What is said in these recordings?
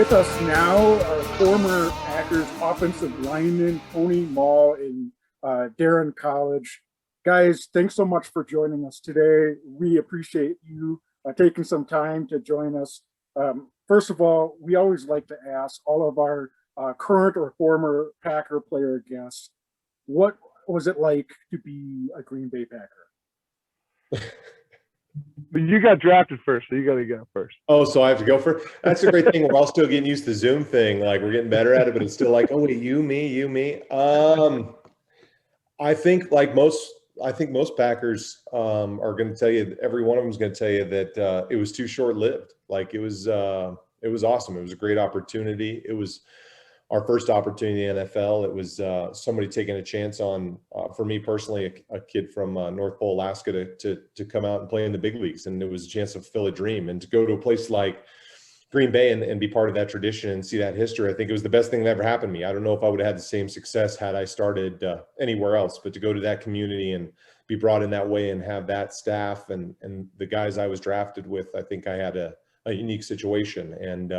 With us now are former Packers offensive lineman Tony Moll and Daryn Colledge. Guys, thanks so much for joining us today. We appreciate you taking some time to join us. First of all, we always like to ask all of our current or former Packer player guests, what was it like to be a Green Bay Packer? But you got drafted first, so you got to go first. Oh, so I have to go first? That's a great thing. We're all still getting used to the Zoom thing. Like, we're getting better at it, but it's still like, oh, wait, you, me. I think most Packers are going to tell you, every one of them is going to tell you that it was too short-lived. Like, it was awesome. It was a great opportunity. It was our first opportunity in the NFL. It was somebody taking a chance on, for me personally, a kid from North Pole, Alaska, to come out and play in the big leagues. And it was a chance to fulfill a dream. And to go to a place like Green Bay and be part of that tradition and see that history, I think it was the best thing that ever happened to me. I don't know if I would have had the same success had I started anywhere else, but to go to that community and be brought in that way and have that staff and the guys I was drafted with, I think I had a unique situation. And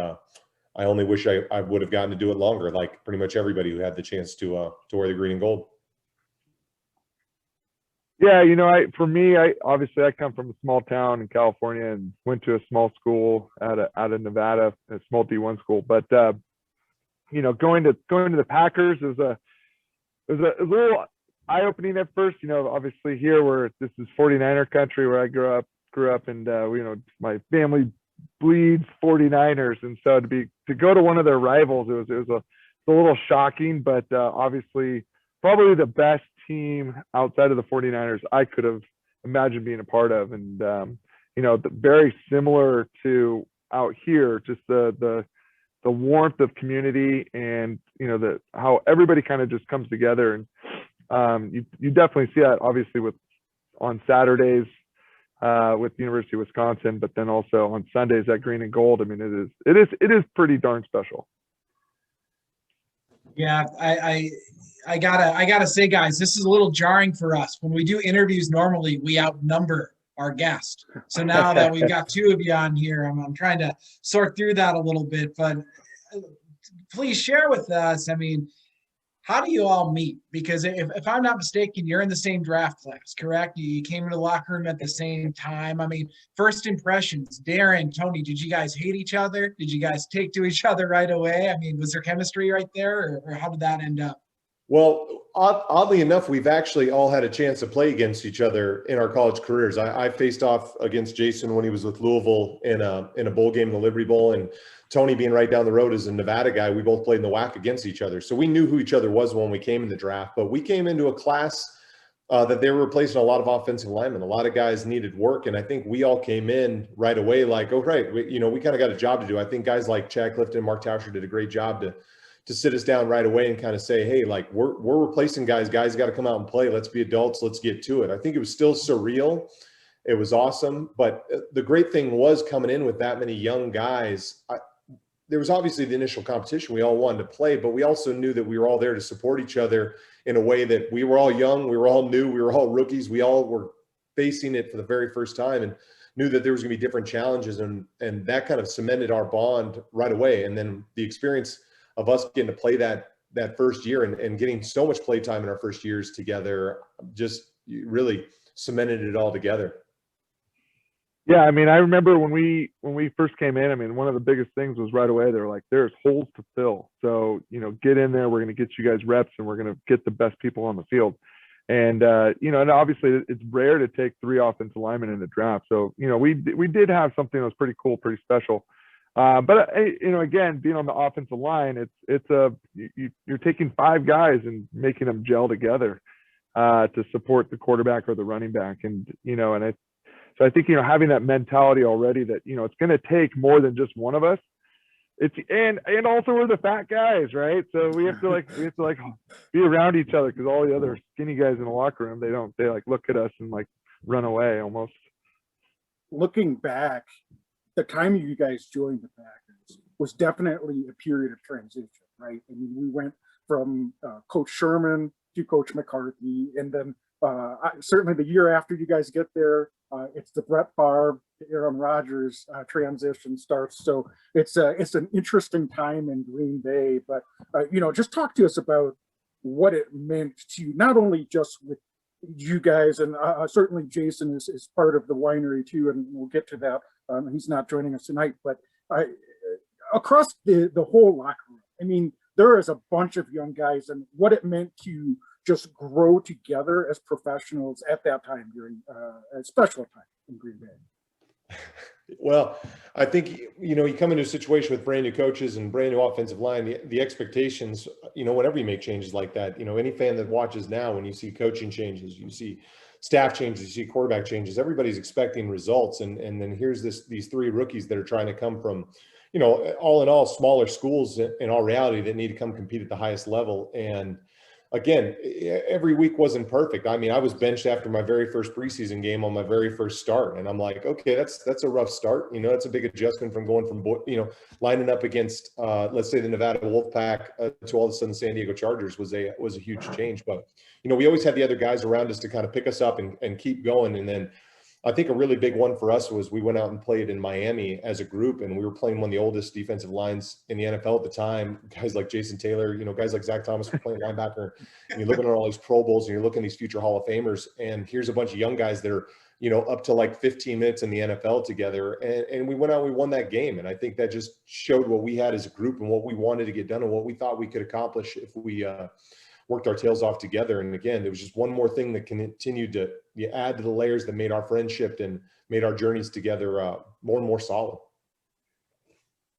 I only wish I would have gotten to do it longer, like pretty much everybody who had the chance to wear the green and gold. Yeah, for me, I come from a small town in California and went to a small school out of Nevada, a small D1 school. But going to the Packers was a little eye-opening at first. Obviously here where this is 49er country where I grew up, and my family bleeds 49ers, and so to go to one of their rivals, it was a little shocking, but obviously probably the best team outside of the 49ers I could have imagined being a part of. And very similar to out here, just the warmth of community, and how everybody kind of just comes together. And you definitely see that obviously on Saturdays with the University of Wisconsin, but then also on Sundays at Green and Gold. I mean, it is pretty darn special. Yeah, I gotta say, guys, this is a little jarring for us. When we do interviews, normally we outnumber our guest. So now that we've got two of you on here, I'm trying to sort through that a little bit. But please share with us, I mean, how do you all meet? Because if I'm not mistaken, you're in the same draft class, correct? You came into the locker room at the same time. I mean, first impressions, Daryn, Tony, did you guys hate each other? Did you guys take to each other right away? I mean, was there chemistry right there, or how did that end up? Well, oddly enough, we've actually all had a chance to play against each other in our college careers. I faced off against Jason when he was with Louisville in a bowl game, the Liberty Bowl, and Tony, being right down the road as a Nevada guy, we both played in the WAC against each other. So we knew who each other was when we came in the draft. But we came into a class that they were replacing a lot of offensive linemen. A lot of guys needed work, and I think we all came in right away like, oh, right, we kind of got a job to do. I think guys like Chad Clifton and Mark Tauscher did a great job to sit us down right away and kind of say, hey, like, we're replacing guys. Guys got to come out and play. Let's be adults. Let's get to it. I think it was still surreal. It was awesome. But the great thing was, coming in with that many young guys, there was obviously the initial competition. We all wanted to play, but we also knew that we were all there to support each other in a way that we were all young, we were all new, we were all rookies. We all were facing it for the very first time and knew that there was going to be different challenges, and that kind of cemented our bond right away. And then the experience of us getting to play that first year and getting so much play time in our first years together just really cemented it all together. Yeah, I mean, I remember when we first came in, I mean, one of the biggest things was right away, they were like, there's holes to fill. So, get in there, we're going to get you guys reps, and we're going to get the best people on the field. And, and obviously it's rare to take 3 offensive linemen in the draft. So, we did have something that was pretty cool, pretty special. But, again, being on the offensive line, you're taking 5 guys and making them gel together to support the quarterback or the running back. And, so I think, having that mentality already that, it's going to take more than just one of us. And also we're the fat guys, right? So we have to be around each other, because all the other skinny guys in the locker room, they look at us and run away almost. Looking back, the time you guys joined the Packers was definitely a period of transition, right? I mean, we went from Coach Sherman to Coach McCarthy, and then certainly the year after you guys get there, it's the Brett Favre Aaron Rodgers transition starts. So it's an interesting time in Green Bay. But just talk to us about what it meant to not only just with you guys, and certainly Jason is part of the winery too, and we'll get to that. He's not joining us tonight, but across the whole locker room. I mean, there is a bunch of young guys, and what it meant to just grow together as professionals at that time during a special time in Green Bay. Well, I think, you come into a situation with brand new coaches and brand new offensive line, the expectations, whenever you make changes like that, any fan that watches now, when you see coaching changes, you see staff changes, you see quarterback changes, everybody's expecting results. And then here's these three rookies that are trying to come from, all in all, smaller schools in all reality that need to come compete at the highest level. And again, every week wasn't perfect. I mean, I was benched after my very first preseason game on my very first start. And I'm like, okay, that's a rough start. That's a big adjustment from going from, lining up against, let's say the Nevada Wolfpack to all of a sudden San Diego Chargers was a huge change. But, we always had the other guys around us to kind of pick us up and keep going. And then I think a really big one for us was we went out and played in Miami as a group, and we were playing one of the oldest defensive lines in the NFL at the time. Guys like Jason Taylor, guys like Zach Thomas were playing linebacker. And you're looking at all these Pro Bowls, and you're looking at these future Hall of Famers, and here's a bunch of young guys that are, up to like 15 minutes in the NFL together. And we went out, we won that game. And I think that just showed what we had as a group and what we wanted to get done and what we thought we could accomplish if we worked our tails off together. And again, there was just one more thing that continued to add to the layers that made our friendship and made our journeys together more and more solid.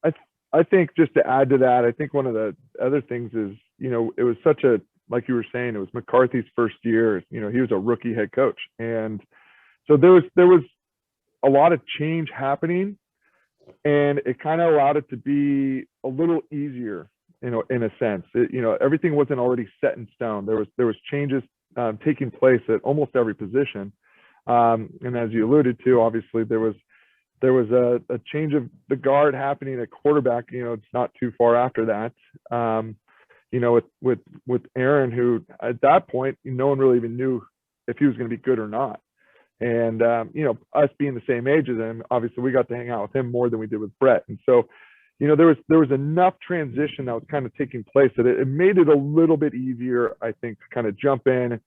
I think just to add to that, I think one of the other things is, it was such a, like you were saying, it was McCarthy's first year, he was a rookie head coach. And so there was a lot of change happening, and it kind of allowed it to be a little easier, in a sense. Everything wasn't already set in stone. There was changes taking place at almost every position. And as you alluded to, obviously there was a change of the guard happening at quarterback. It's not too far after that. With Aaron, who at that point, no one really even knew if he was going to be good or not. And, us being the same age as him, obviously we got to hang out with him more than we did with Brett. And so, there was enough transition that was kind of taking place that it made it a little bit easier, I think, to kind of jump in.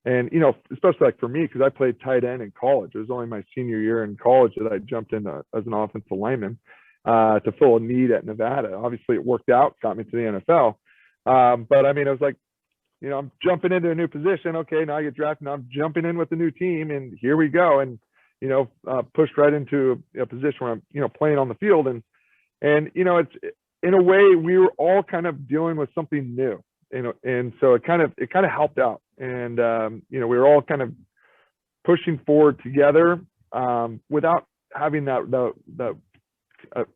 And, especially like for me, because I played tight end in college. It was only my senior year in college that I jumped in as an offensive lineman to fill a need at Nevada. Obviously it worked out, got me to the NFL. But I mean, it was like, I'm jumping into a new position. Okay, now I get drafted. Now I'm jumping in with the new team, and here we go. And, pushed right into a position where I'm, playing on the field. And it's, in a way, we were all kind of dealing with something new, and so it kind of helped out. And, we were all kind of pushing forward together without having that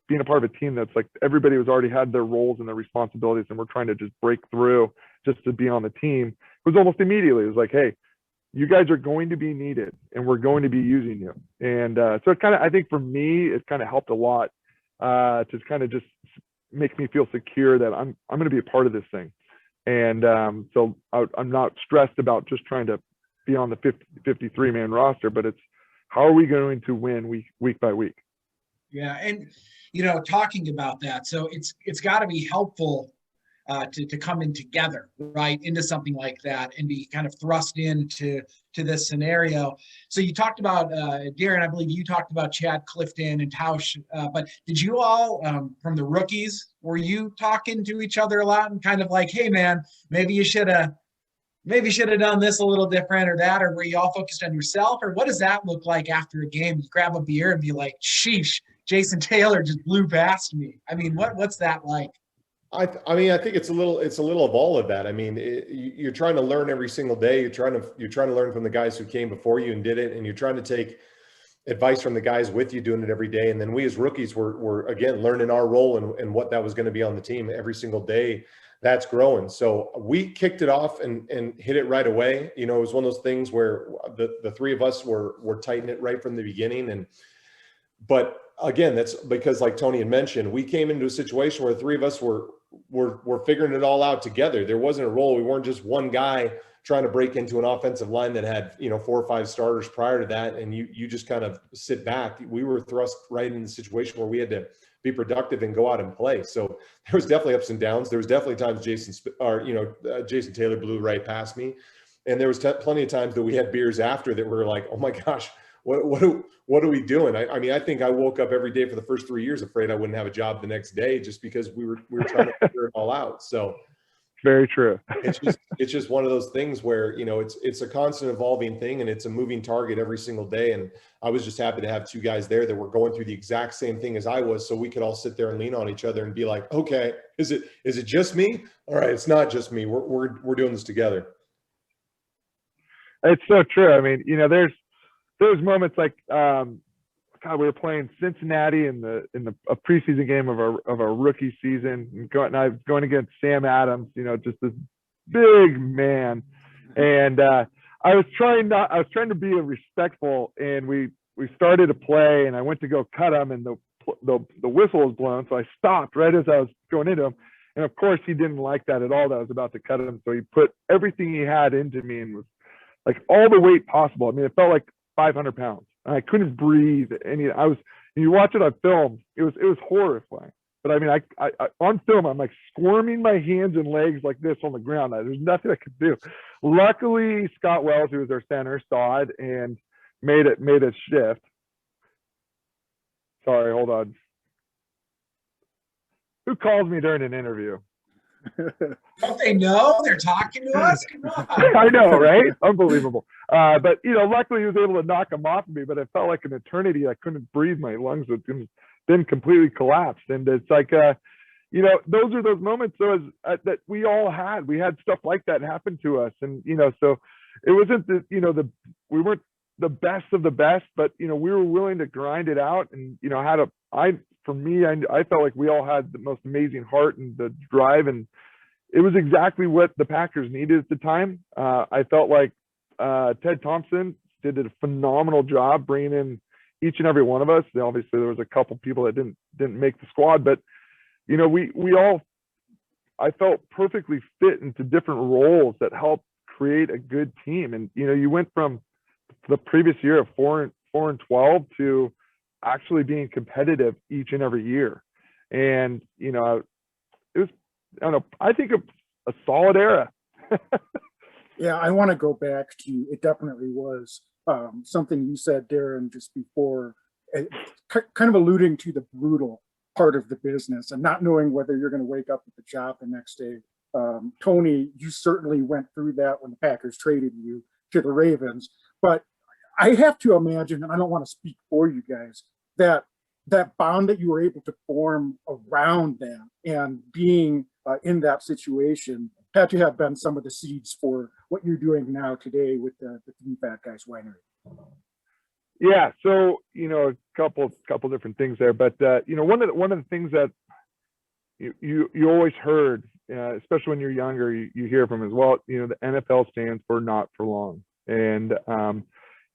being a part of a team that's like everybody was already had their roles and their responsibilities, and we're trying to just break through just to be on the team. It was almost immediately. It was like, hey, you guys are going to be needed, and we're going to be using you. And so it kind of, I think for me, it kind of helped a lot to kind of just make me feel secure that I'm going to be a part of this thing. And so I'm not stressed about just trying to be on the 53-man roster, but it's how are we going to win week by week? Yeah. And, talking about that, so it's got to be helpful to come in together, right, into something like that and be kind of thrust into this scenario. So you talked about, Daryn, I believe you talked about Chad Clifton and Tausch, but did you all, from the rookies, were you talking to each other a lot and kind of like, hey, man, maybe you should have done this a little different or that, or were you all focused on yourself? Or what does that look like after a game? You grab a beer and be like, sheesh, Jason Taylor just blew past me. I mean, what's that like? I think it's a little of all of that. I mean, you're trying to learn every single day. You're trying to learn from the guys who came before you and did it, and you're trying to take advice from the guys with you doing it every day. And then we as rookies were again learning our role and what that was going to be on the team every single day. That's growing. So we kicked it off and hit it right away. It was one of those things where the three of us were tighten it right from the beginning. But again, that's because, like Tony had mentioned, we came into a situation where the three of us were figuring it all out together. There wasn't a role. We weren't just one guy trying to break into an offensive line that had, 4 or 5 starters prior to that. And you just kind of sit back. We were thrust right in the situation where we had to be productive and go out and play. So there was definitely ups and downs. There was definitely times Jason Taylor blew right past me. And there was plenty of times that we had beers after that were like, oh my gosh, what are we doing? I mean, I think I woke up every day for the first 3 years afraid I wouldn't have a job the next day, just because we were trying to figure it all out. So very true. it's just one of those things where, it's a constant evolving thing, and it's a moving target every single day. And I was just happy to have 2 guys there that were going through the exact same thing as I was, so we could all sit there and lean on each other and be like, okay, is it just me? All right, it's not just me. We're doing this together. It's so true. I mean, there's moments like, God, we were playing Cincinnati in a preseason game of a rookie season, and I was going against Sam Adams, just this big man, and I was trying to be respectful, and we started to play, and I went to go cut him, and the whistle was blown, so I stopped right as I was going into him, and of course he didn't like that at all that I was about to cut him, so he put everything he had into me and was like all the weight possible. I mean, it felt like 500 pounds. I couldn't breathe. You watch it on film, it was horrifying. But I mean, I on film, I'm like squirming my hands and legs like this on the ground. There's nothing I could do. Luckily, Scott Wells, who was our center, saw it and made a shift. Sorry, hold on. Who calls me during an interview? Don't they know they're talking to us? Come on. I know, right? Unbelievable. But luckily he was able to knock him off of me, but it felt like an eternity. I couldn't breathe. My lungs had then completely collapsed. And it's like, those are those moments that we all had. We had stuff like that happen to us. And, so it wasn't we weren't the best of the best, but, we were willing to grind it out. And, I felt like we all had the most amazing heart and the drive, and it was exactly what the Packers needed at the time. I felt like Ted Thompson did a phenomenal job bringing in each and every one of us. Obviously, there was a couple people that didn't make the squad, but I felt perfectly fit into different roles that helped create a good team. And you went from the previous year of 4-12 to actually being competitive each and every year. And, it was, I think a solid era. Yeah, I want to go back to, it definitely was something you said, Daryn, just before, kind of alluding to the brutal part of the business and not knowing whether you're going to wake up with a job the next day. Tony, you certainly went through that when the Packers traded you to the Ravens, but I have to imagine, and I don't want to speak for you guys, that bond that you were able to form around them and being in that situation had to have been some of the seeds for what you're doing now today with the Three Fat Guys Winery. Yeah, so a couple different things there, but one of the things that you always heard, especially when you're younger, you hear from as well. The NFL stands for not for long, and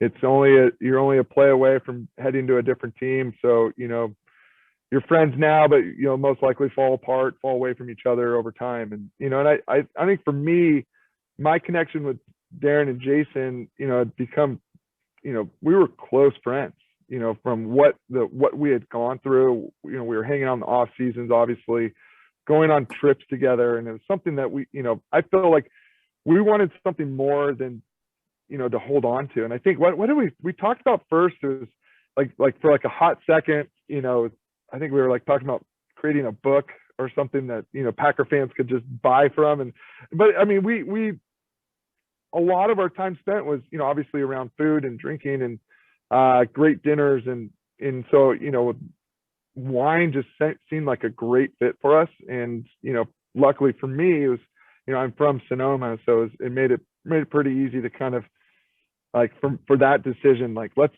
you're only a play away from heading to a different team. So, you're friends now, but most likely fall away from each other over time. And, and I think for me, my connection with Daryn and Jason, had become, we were close friends, from what we had gone through. We were hanging out in the off seasons, obviously, going on trips together. And it was something that I feel like we wanted something more than, to hold on to. And I think what did we talked about first is like for like a hot second, I think we were like talking about creating a book or something that, Packer fans could just buy from. But I mean, we a lot of our time spent was, obviously around food and drinking and great dinners. And so, wine just seemed like a great fit for us. And, luckily for me, it was, I'm from Sonoma. So it made it pretty easy to kind of like for that decision, like, let's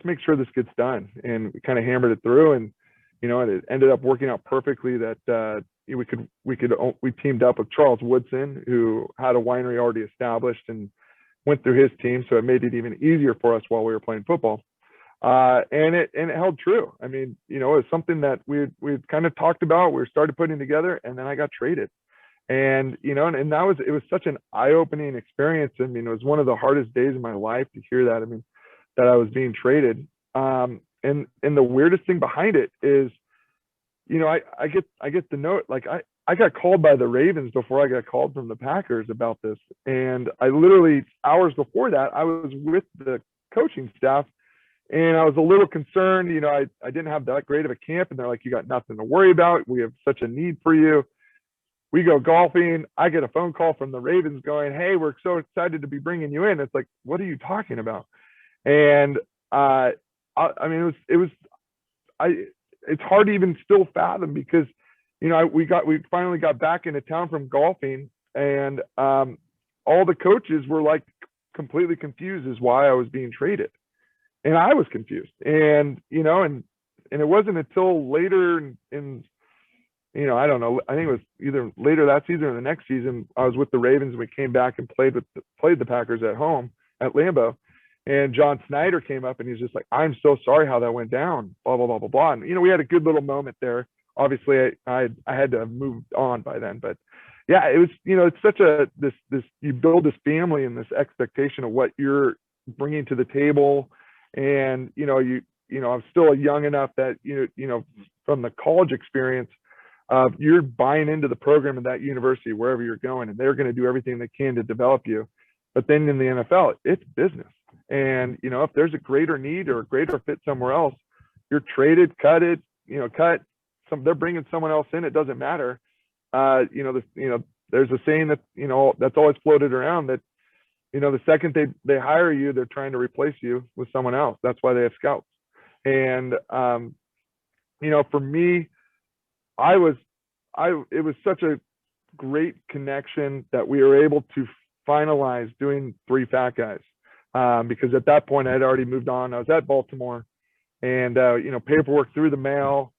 make sure this gets done. And we kind of hammered it through, and, it ended up working out perfectly that we teamed up with Charles Woodson, who had a winery already established and went through his team. So it made it even easier for us while we were playing football. And it held true. I mean, it was something that we'd kind of talked about, we started putting together, and then I got traded. And, and it was such an eye-opening experience. I mean, it was one of the hardest days of my life to hear that. I mean, that I was being traded. And the weirdest thing behind it is, I get the note, like I got called by the Ravens before I got called from the Packers about this. And I literally, hours before that, I was with the coaching staff and I was a little concerned. I didn't have that great of a camp, and they're like, you got nothing to worry about. We have such a need for you. We go golfing. I get a phone call from the Ravens going, hey, we're so excited to be bringing you in. It's like, what are you talking about? And I mean, it's hard to even still fathom because, we finally got back into town from golfing, and all the coaches were like completely confused as why I was being traded. And I was confused. And, and it wasn't until later in I don't know, I think it was either later that season or the next season, I was with the Ravens and we came back and played the Packers at home at Lambeau. And John Snyder came up and he's just like, I'm so sorry how that went down, blah, blah, blah, blah, blah. And, we had a good little moment there. Obviously I had to have moved on by then, but yeah, it was, it's such this, you build this family and this expectation of what you're bringing to the table. And, I'm still young enough that, from the college experience, you're buying into the program of that university, wherever you're going, and they're going to do everything they can to develop you. But then in the NFL, it's business. And, if there's a greater need or a greater fit somewhere else, you're traded, they're bringing someone else in. It doesn't matter. There's a saying that, that's always floated around that, the second they hire you, they're trying to replace you with someone else. That's why they have scouts. And, for me, it was such a great connection that we were able to finalize doing Three Fat Guys, because at that point I had already moved on. I was at Baltimore, and paperwork through the mail,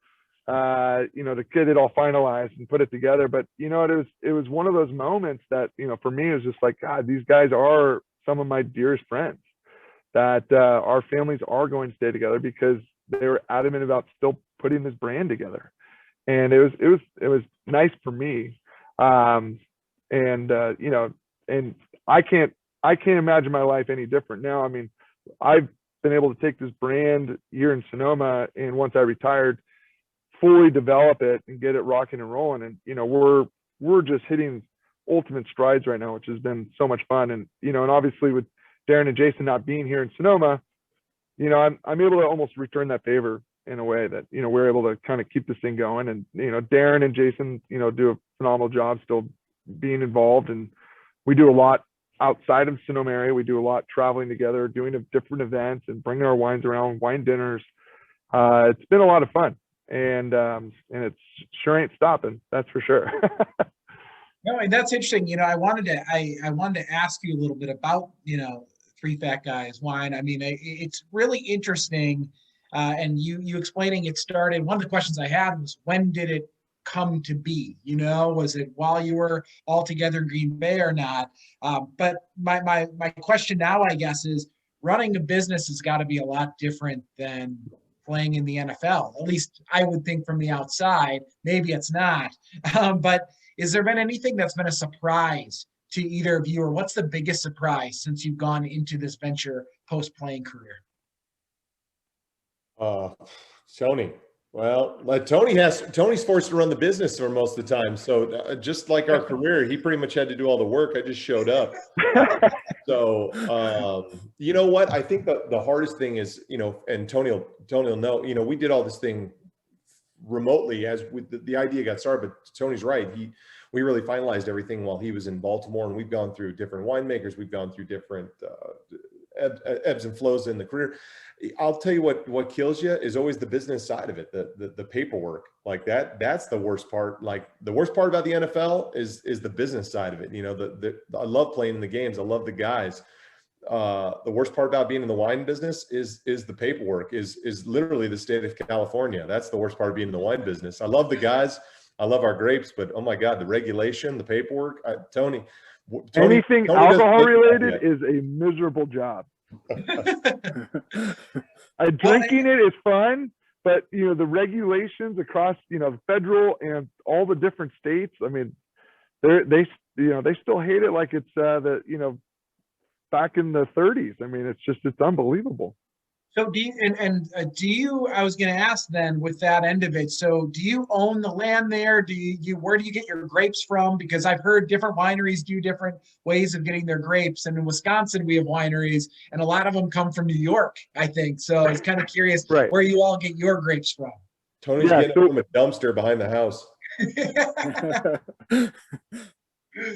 to get it all finalized and put it together. But it was one of those moments that for me it was just like, God, these guys are some of my dearest friends, that our families are going to stay together because they were adamant about still putting this brand together. And it was nice for me. And I can't imagine my life any different now. I mean, I've been able to take this brand here in Sonoma, and once I retired, fully develop it and get it rocking and rolling. And, we're just hitting ultimate strides right now, which has been so much fun. And, and obviously with Daryn and Jason not being here in Sonoma, I'm able to almost return that favor in a way that, we're able to kind of keep this thing going. And, Daryn and Jason, do a phenomenal job still being involved. And we do a lot outside of Sonoma area. We do a lot traveling together, doing different events and bringing our wines around, wine dinners. It's been a lot of fun, and it's sure ain't stopping. That's for sure. No, and that's interesting. I wanted to ask you a little bit about, Three Fat Guys wine. I mean, it's really interesting. And you explaining it started, one of the questions I had was, when did it come to be? Was it while you were all together in Green Bay or not? But my question now, I guess, is running a business has got to be a lot different than playing in the NFL. At least I would think from the outside. Maybe it's not. But is there been anything that's been a surprise to either of you, or what's the biggest surprise since you've gone into this venture post-playing career? Tony. Well, Tony's forced to run the business for most of the time. So just like our career, he pretty much had to do all the work. I just showed up. So, you know what? I think the hardest thing is, and Tony will know, we did all this thing remotely as the idea got started, but Tony's right. We really finalized everything while he was in Baltimore, and we've gone through different winemakers. We've gone through different ebbs and flows in the career. I'll tell you what kills you is always the business side of it, the paperwork. Like that's the worst part. Like the worst part about the NFL is the business side of it. I love playing in the games. I love the guys. The worst part about being in the wine business is the paperwork, is literally the state of California. That's the worst part of being in the wine business. I love the guys. I love our grapes, but oh my God, the regulation, the paperwork, Tony, anything alcohol related is a miserable job. Drinking it is fun, but the regulations across the federal and all the different states, I mean, they they still hate it like it's back in the 30s. I mean, it's unbelievable. So do you, I was going to ask then with that end of it. So do you own the land there? Where do you get your grapes from? Because I've heard different wineries do different ways of getting their grapes. And in Wisconsin, we have wineries and a lot of them come from New York, I think. So I was kind of curious Right. where you all get your grapes from. Tony's getting it from a dumpster behind the house.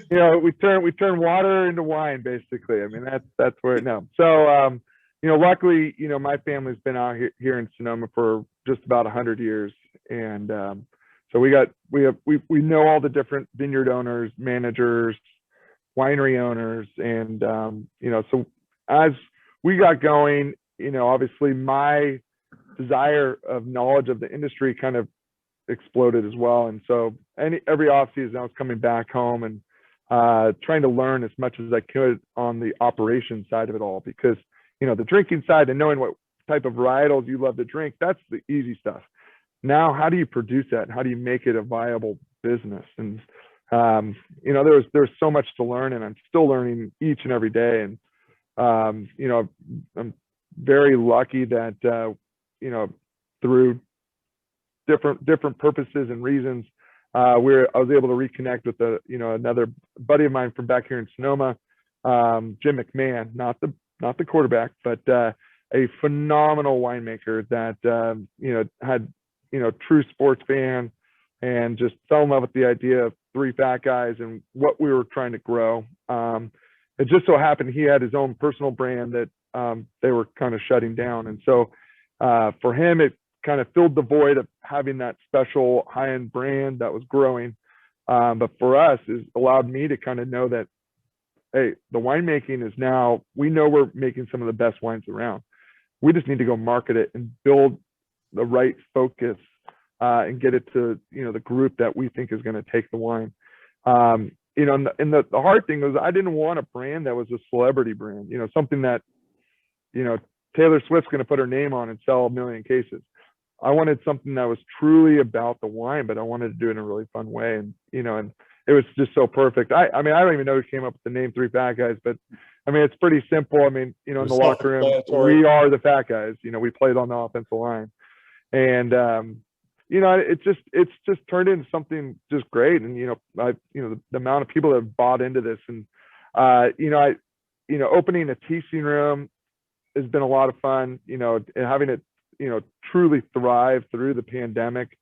We turn water into wine, basically. I mean, that's where it now. So, luckily, my family's been out here in Sonoma for just about 100 years. And so we know all the different vineyard owners, managers, winery owners. And, so as we got going, obviously my desire of knowledge of the industry kind of exploded as well. And so every off season I was coming back home and trying to learn as much as I could on the operation side of it all, because the drinking side and knowing what type of varietals you love to drink, that's the easy stuff. Now, how do you produce that? How do you make it a viable business? And there's so much to learn, and I'm still learning each and every day. And I'm very lucky that through different purposes and reasons, I was able to reconnect with another buddy of mine from back here in Sonoma, Jim McMahon, not the quarterback, but a phenomenal winemaker that had true sports fan, and just fell in love with the idea of three fat guys and what we were trying to grow. It just so happened he had his own personal brand that they were kind of shutting down, and so for him it kind of filled the void of having that special high-end brand that was growing. But for us, it allowed me to kind of know that, hey, the winemaking is now, we know we're making some of the best wines around. We just need to go market it and build the right focus and get it to, the group that we think is going to take the wine. And the hard thing was I didn't want a brand that was a celebrity brand, something that, Taylor Swift's going to put her name on and sell 1 million cases. I wanted something that was truly about the wine, but I wanted to do it in a really fun way. And, and it was just so perfect. I don't even know who came up with the name Three Fat Guys, but I mean, it's pretty simple. I mean, in the locker room, we are the fat guys, we played on the offensive line, and, it's just turned into something just great. And, the amount of people that have bought into this, and, opening a tasting room has been a lot of fun, and having it, truly thrive through the pandemic.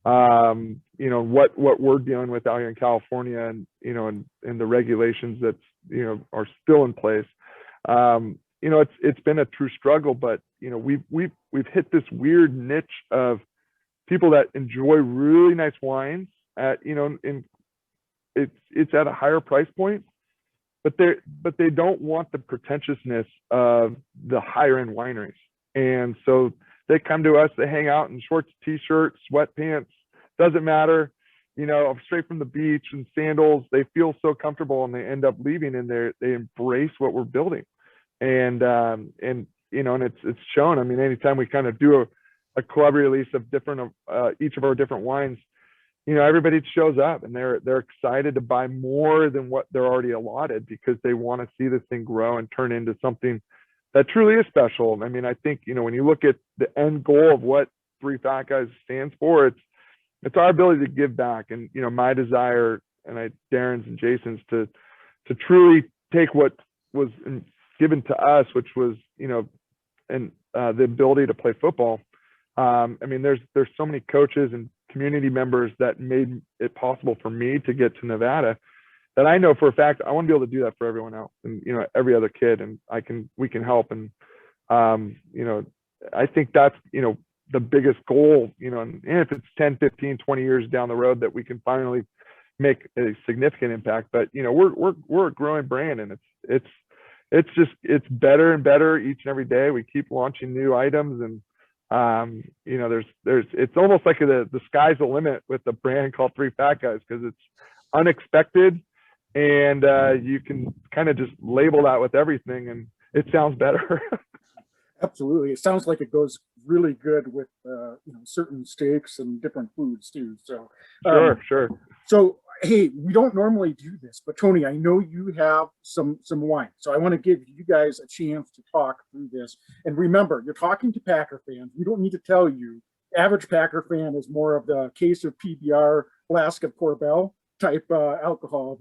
What we're dealing with out here in California, and and the regulations that are still in place. It's been a true struggle, but we've hit this weird niche of people that enjoy really nice wines at and it's at a higher price point, but they don't want the pretentiousness of the higher end wineries, and so they come to us, they hang out in shorts, t-shirts, sweatpants, doesn't matter, straight from the beach, and sandals. They feel so comfortable, and they end up leaving, and they embrace what we're building. And it's shown. I mean, anytime we kind of do a club release of different, each of our different wines, everybody shows up, and they're excited to buy more than what they're already allotted, because they want to see this thing grow and turn into something that truly is special. I mean, I think, when you look at the end goal of what Three Fat Guys stands for, it's our ability to give back. And, my desire, and Daryn's and Jason's, to truly take what was given to us, which was, and the ability to play football. I mean, there's so many coaches and community members that made it possible for me to get to Nevada, that I know for a fact I want to be able to do that for everyone else, and every other kid, and we can help. And I think that's the biggest goal, and if it's 10, 15, 20 years down the road that we can finally make a significant impact. But we're a growing brand, and it's better and better each and every day. We keep launching new items, and it's almost like the sky's the limit with the brand called Three Fat Guys, because it's unexpected, and you can kind of just label that with everything, and it sounds better. Absolutely. It sounds like it goes really good with certain steaks and different foods too. So Sure. so hey, we don't normally do this, but Tony, I know you have some wine, so I want to give you guys a chance to talk through this. And remember, you're talking to Packer fans. We don't need to tell you. Average Packer fan is more of the case of PBR, flask of Corbel type alcohol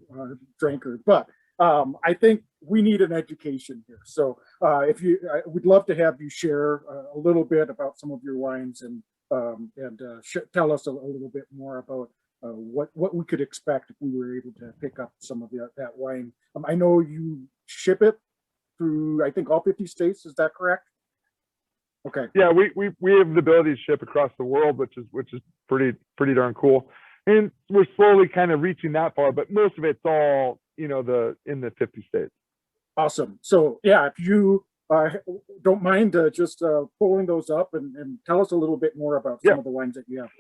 drinker. But I think we need an education here. So if you, I would love to have you share a little bit about some of your wines and tell us a little bit more about what we could expect if we were able to pick up some of that wine. I know you ship it through, I think, all 50 states. Is that correct? Okay. Yeah, we have the ability to ship across the world, which is pretty darn cool. And we're slowly kind of reaching that far, but most of it's all, in the 50 states. Awesome. So yeah, if you don't mind just pulling those up and tell us a little bit more about some of the wines that you have.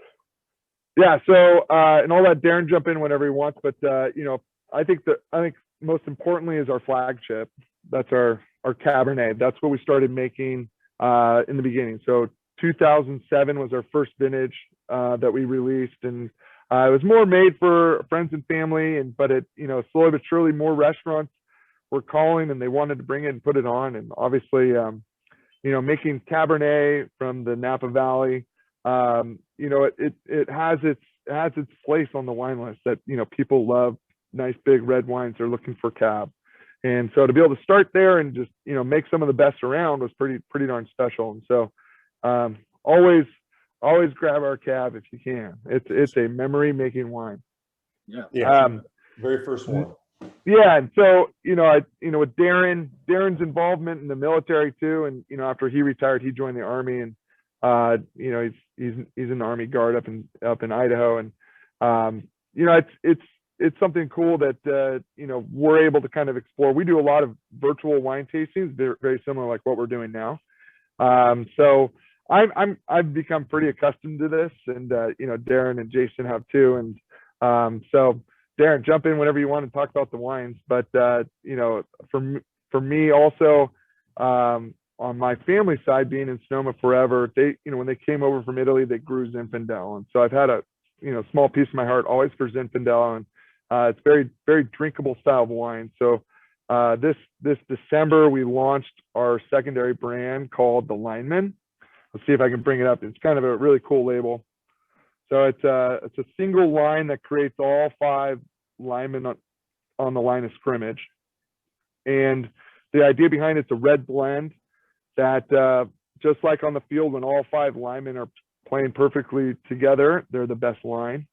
Yeah. So and I'll let Daryn jump in whenever he wants, but I think most importantly is our flagship. That's our Cabernet. That's what we started making in the beginning. So 2007 was our first vintage that we released, and it was more made for friends and family, but it, slowly but surely more restaurants were calling and they wanted to bring it and put it on. And obviously, making Cabernet from the Napa Valley, it has its place on the wine list that, people love nice big red wines. They're looking for Cab. And so to be able to start there and just, make some of the best around was pretty darn special. And so always grab our Cab if you can. It's a memory making wine. Yeah. Very first one. Yeah. And so, with Daryn's involvement in the military too. And, after he retired, he joined the Army, and he's in the Army Guard up in Idaho. And it's something cool that we're able to kind of explore. We do a lot of virtual wine tastings. They're very similar like what we're doing now. So I've become pretty accustomed to this, and Daryn and Jason have too. And so Daryn, jump in whenever you want to talk about the wines. But for me also, on my family side, being in Sonoma forever, they when they came over from Italy, they grew Zinfandel, and so I've had a small piece of my heart always for Zinfandel, and it's very, very drinkable style of wine. So this December we launched our secondary brand called the Lineman. Let's see if I can bring it up. It's kind of a really cool label. So it's a single line that creates all 5 linemen on the line of scrimmage. And the idea behind it's a red blend that just like on the field, when all 5 linemen are playing perfectly together, they're the best line.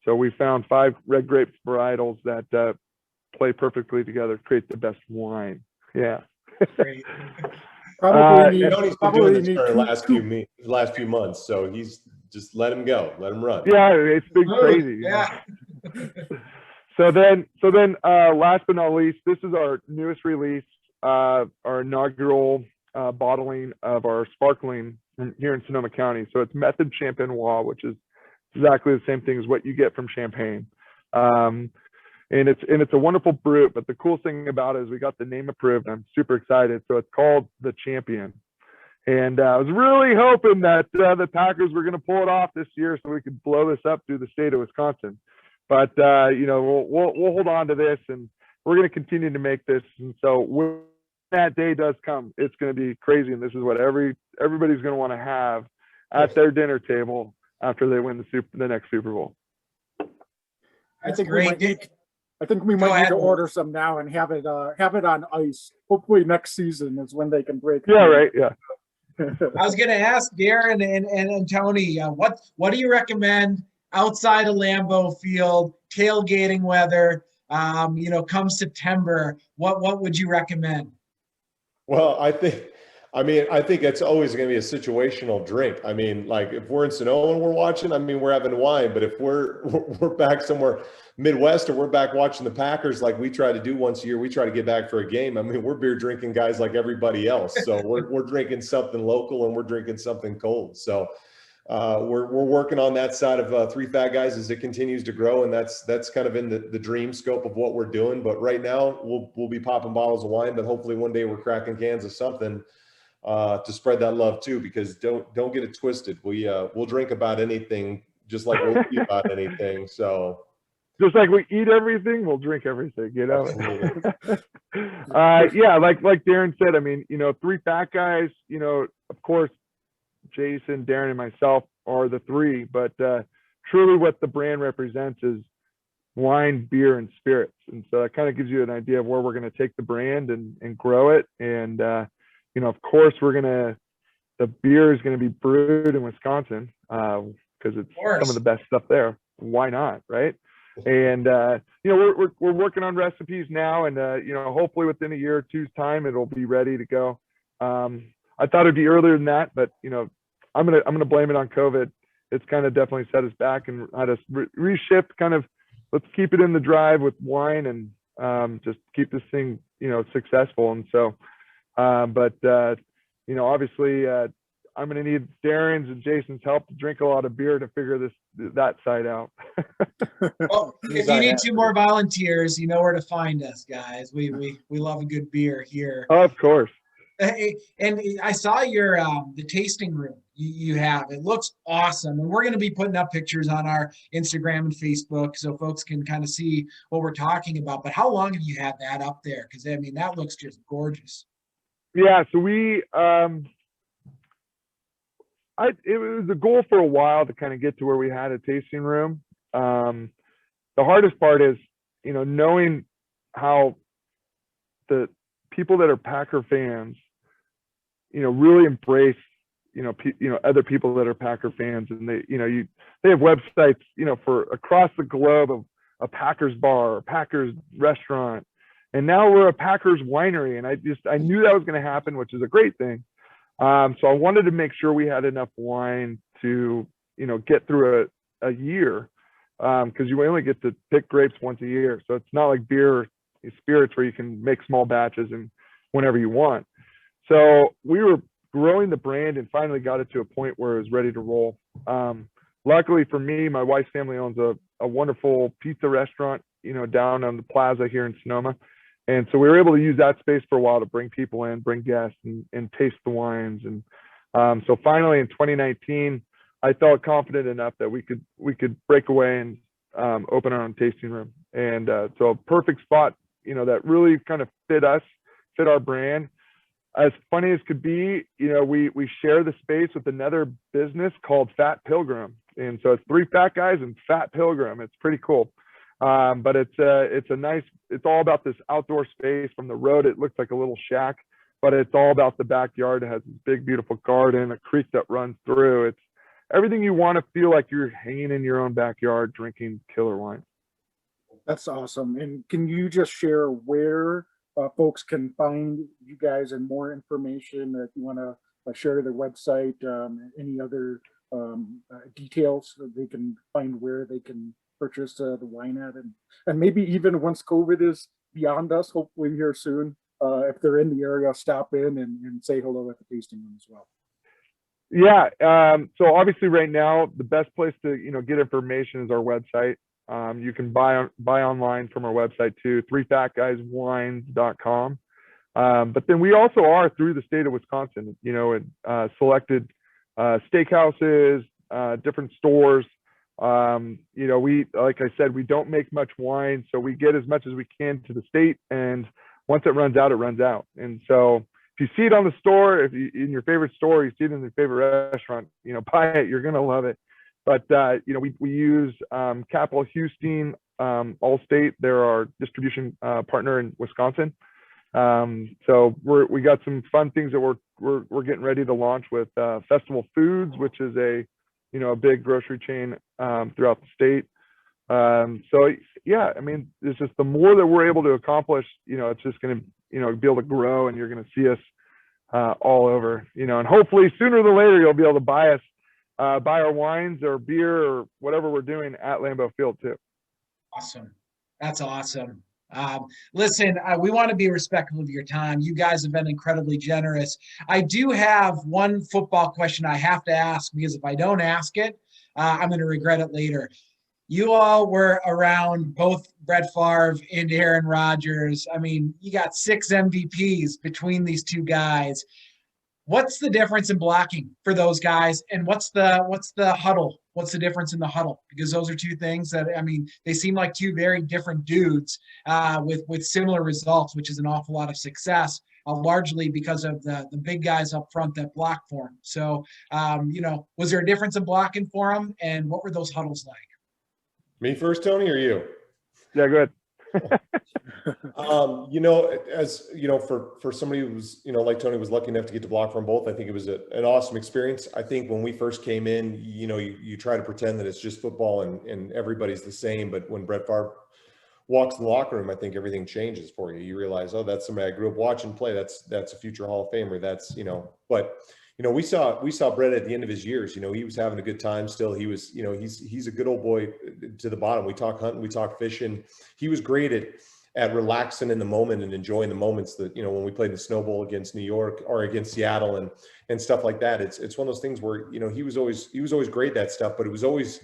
So we found 5 red grape varietals that play perfectly together, create the best wine. Yeah. Great. Tony's been doing this for the last few months, so he's just let him go, let him run. Yeah, it's been crazy. Yeah. So then, last but not least, this is our newest release, our inaugural bottling of our sparkling here in Sonoma County. So it's Method Champenois, which is exactly the same thing as what you get from Champagne. And it's a wonderful brut, but the cool thing about it is we got the name approved. I'm super excited. So it's called the Champion. And I was really hoping that the Packers were going to pull it off this year so we could blow this up through the state of Wisconsin. But we'll hold on to this, and we're going to continue to make this. And so when that day does come, it's going to be crazy. And this is what everybody's going to want to have at their dinner table after they win the next Super Bowl. That's great. I think we might need to order some now and have it on ice. Hopefully next season is when they can break. Yeah, right. Yeah. I was going to ask Daryn and Tony, what do you recommend outside of Lambeau Field, tailgating weather, come September? What would you recommend? Well, I think it's always going to be a situational drink. I mean, like if we're in Sonoma and we're watching, we're having wine. But if we're back somewhere Midwest or we're back watching the Packers, like we try to do once a year, we try to get back for a game. We're beer drinking guys like everybody else. So we're drinking something local and we're drinking something cold. So we're working on that side of Three Fat Guys as it continues to grow, and that's kind of in the dream scope of what we're doing. But right now we'll be popping bottles of wine, but hopefully one day we're cracking cans of something to spread that love too. Because don't get it twisted. We'll drink about anything, just like we'll eat about anything. So just like we eat everything, we'll drink everything, you know? Absolutely. Yeah, like Daryn said, I mean, you know, three fat guys, you know, of course, Jason, Daryn, and myself are the three, but truly what the brand represents is wine, beer, and spirits. And so it kind of gives you an idea of where we're going to take the brand and grow it. And, you know, of course, the beer is going to be brewed in Wisconsin because it's some of the best stuff there. Why not, right? And, you know, we're working on recipes now, and, you know, hopefully within a year or two's time, it'll be ready to go. I thought it'd be earlier than that, but, you know, I'm gonna blame it on COVID. It's kind of definitely set us back and had us reshift kind of, let's keep it in the drive with wine and just keep this thing, you know, successful. And so, you know, obviously I'm going to need Daryn's and Jason's help to drink a lot of beer to figure that side out. Well, if you need 2 more volunteers, you know where to find us, guys. We love a good beer here. Of course. And I saw your the tasting room you have. It looks awesome, and we're going to be putting up pictures on our Instagram and Facebook so folks can kind of see what we're talking about. But how long have you had that up there? Because I mean, that looks just gorgeous. Yeah, so we it was a goal for a while to kind of get to where we had a tasting room. The hardest part is, you know, knowing how the people that are Packer fans, you know, really embrace, you know, other people that are Packer fans, and they have websites, you know, for across the globe of a Packers bar, a Packers restaurant, and now we're a Packers winery, and I knew that was going to happen, which is a great thing. So I wanted to make sure we had enough wine to, you know, get through a year, because you only get to pick grapes once a year, so it's not like beer or spirits where you can make small batches and whenever you want. So we were growing the brand and finally got it to a point where it was ready to roll. Luckily for me, my wife's family owns a wonderful pizza restaurant, you know, down on the plaza here in Sonoma. And so we were able to use that space for a while to bring people in, bring guests and taste the wines. And so finally in 2019, I felt confident enough that we could break away and open our own tasting room. And so a perfect spot, you know, that really kind of fit our brand. As funny as could be, you know, we share the space with another business called Fat Pilgrim. And so it's 3 fat guys and Fat Pilgrim. It's pretty cool. But it's all about this outdoor space. From the road, it looks like a little shack, but it's all about the backyard. It has this big, beautiful garden, a creek that runs through. It's everything you want to feel like you're hanging in your own backyard, drinking killer wine. That's awesome. And can you just share where folks can find you guys and more information? If you want to share their website, any other details that they can find where they can purchase the wine at, and maybe even once COVID is beyond us, hopefully here soon, if they're in the area, stop in and say hello at the tasting room as well. Yeah. So obviously right now, the best place to, you know, get information is our website. You can buy online from our website too, 3fatguyswines.com. But then we also are through the state of Wisconsin, you know, in selected steakhouses, different stores. You know, like I said, we don't make much wine, so we get as much as we can to the state, and once it runs out, it runs out. And so if you see it on the store, in your favorite store, you see it in your favorite restaurant, you know, buy it, you're gonna love it. But you know, we use Capital Houston, Allstate. They're our distribution partner in Wisconsin. So we got some fun things that we're getting ready to launch with Festival Foods, which is a big grocery chain throughout the state. So yeah, I mean, it's just the more that we're able to accomplish, you know, it's just going to, you know, be able to grow, and you're going to see us all over, you know, and hopefully sooner than later you'll be able to buy our wines or beer or whatever we're doing at Lambeau Field too. Awesome. That's awesome. Listen, we want to be respectful of your time. You guys have been incredibly generous. I do have one football question I have to ask, because if I don't ask it, I'm going to regret it later. You all were around both Brett Favre and Aaron Rodgers. I mean, you got 6 MVPs between these two guys. What's the difference in blocking for those guys, and what's the huddle? What's the difference in the huddle? Because those are two things that, I mean, they seem like two very different dudes with similar results, which is an awful lot of success, largely because of the big guys up front that block for them. So, was there a difference in blocking for them, and what were those huddles like? Me first, Tony, or you? Yeah, go ahead. As you know, for somebody who was, like Tony, was lucky enough to get to block from both, I think it was an awesome experience. I think when we first came in, you try to pretend that it's just football and everybody's the same. But when Brett Favre walks in the locker room, I think everything changes for you. You realize, oh, that's somebody I grew up watching play. That's a future Hall of Famer. But we saw Brett at the end of his years. He was having a good time still. He was, he's a good old boy to the bottom. We talk hunting, we talk fishing. He was great at relaxing in the moment and enjoying the moments that, when we played the Snow Bowl against New York or against Seattle and stuff like that. It's one of those things where, he was always great at that stuff, but it was always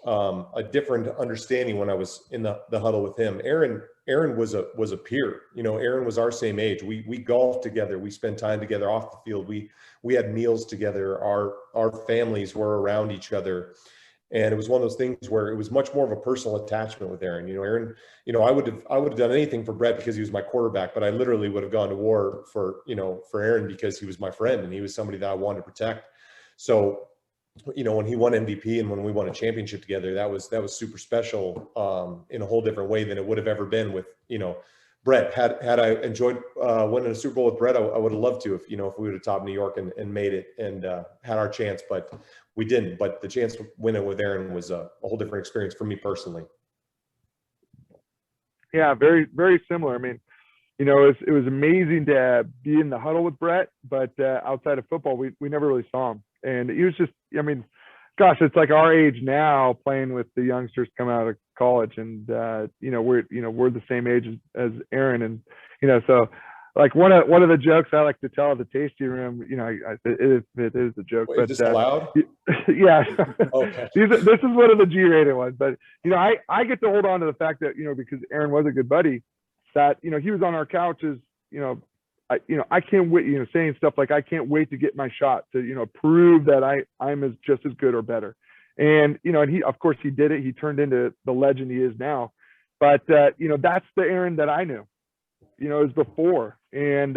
a different understanding when I was in the huddle with him. Aaron was a peer. Aaron was our same age. We golfed together. We spent time together off the field. We had meals together. Our families were around each other. And it was one of those things where it was much more of a personal attachment with Aaron. Aaron, I would have done anything for Brett because he was my quarterback, but I literally would have gone to war for Aaron because he was my friend and he was somebody that I wanted to protect. So, when he won MVP and when we won a championship together, that was super special in a whole different way than it would have ever been with, Brett. Had I enjoyed winning a Super Bowl with Brett, I would have loved to if we would have topped New York and made it and had our chance, but we didn't. But the chance to win it with Aaron was a whole different experience for me personally. Yeah, very, very similar. I mean, it was amazing to be in the huddle with Brett, but outside of football, we never really saw him. And he was just, I mean, gosh, it's like our age now playing with the youngsters coming out of college, and we're the same age as Aaron, and so like one of the jokes I like to tell at the tasting room, it is a joke. Wait, but is this allowed? Yeah. Okay. This is one of the G-rated ones, but I get to hold on to the fact that because Aaron was a good buddy, that he was on our couches, I can't wait, saying stuff like, I can't wait to get my shot to, prove that I'm just as good or better. And, and he, of course he did it. He turned into the legend he is now, but that's the Aaron that I knew, it was before. And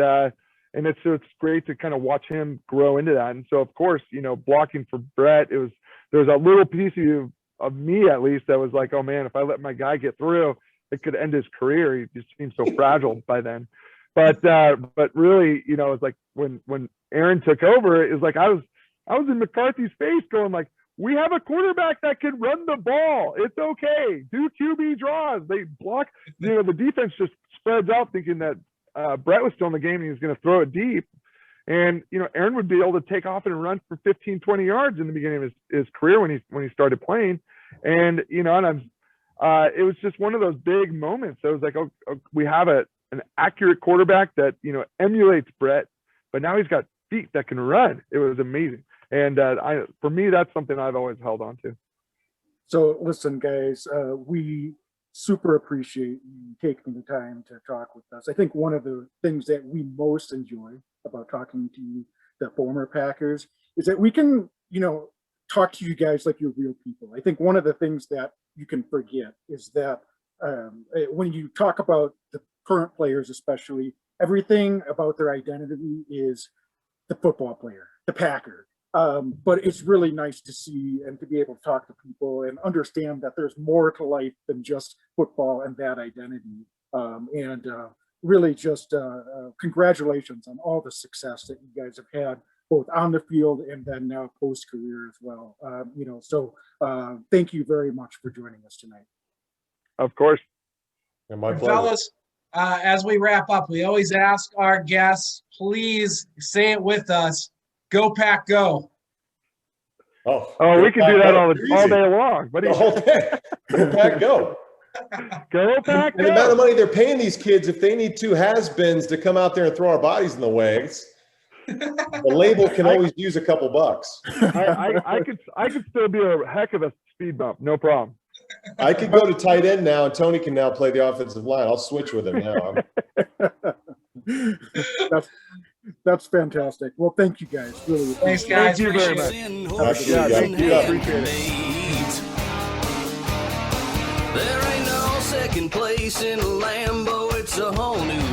it's great to kind of watch him grow into that. And so, of course, blocking for Brett, there was a little piece of me, at least, that was like, oh man, if I let my guy get through, it could end his career. He just seemed so fragile by then. But really, it's like when Aaron took over, it was like I was in McCarthy's face going like, we have a quarterback that can run the ball. It's okay. Do QB draws. They block. The defense just spreads out thinking that Brett was still in the game and he was going to throw it deep. And, Aaron would be able to take off and run for 15, 20 yards in the beginning of his career when he started playing. And, and it was just one of those big moments. It was like, we have an accurate quarterback that emulates Brett, but now he's got feet that can run. It was amazing, and for me, that's something I've always held on to. So listen, guys, we super appreciate you taking the time to talk with us. I think one of the things that we most enjoy about talking to you, the former Packers, is that we can talk to you guys like you're real people. I think one of the things that you can forget is that when you talk about the current players, especially, everything about their identity is the football player, the Packer. But it's really nice to see and to be able to talk to people and understand that there's more to life than just football and that identity. Really just congratulations on all the success that you guys have had, both on the field and then now post-career as well. So thank you very much for joining us tonight. Of course. And my pleasure. Fellas, as we wrap up, we always ask our guests, please say it with us. Go Pack, go. Oh, we can do that all day long. But the whole day. Go Pack, go. Go Pack, and the amount of money they're paying these kids, if they need two has-beens to come out there and throw our bodies in the waves, the label can always use a couple bucks. I could still be a heck of a speed bump, no problem. I could go to tight end now, and Tony can now play the offensive line. I'll switch with him now. That's fantastic. Well, thank you guys. Really Thanks, appreciate it. guys. Thank you very Appreciate much. it. Absolutely. Yeah, thank you. Yeah. Appreciate it. There ain't no second place in Lambeau, it's a whole new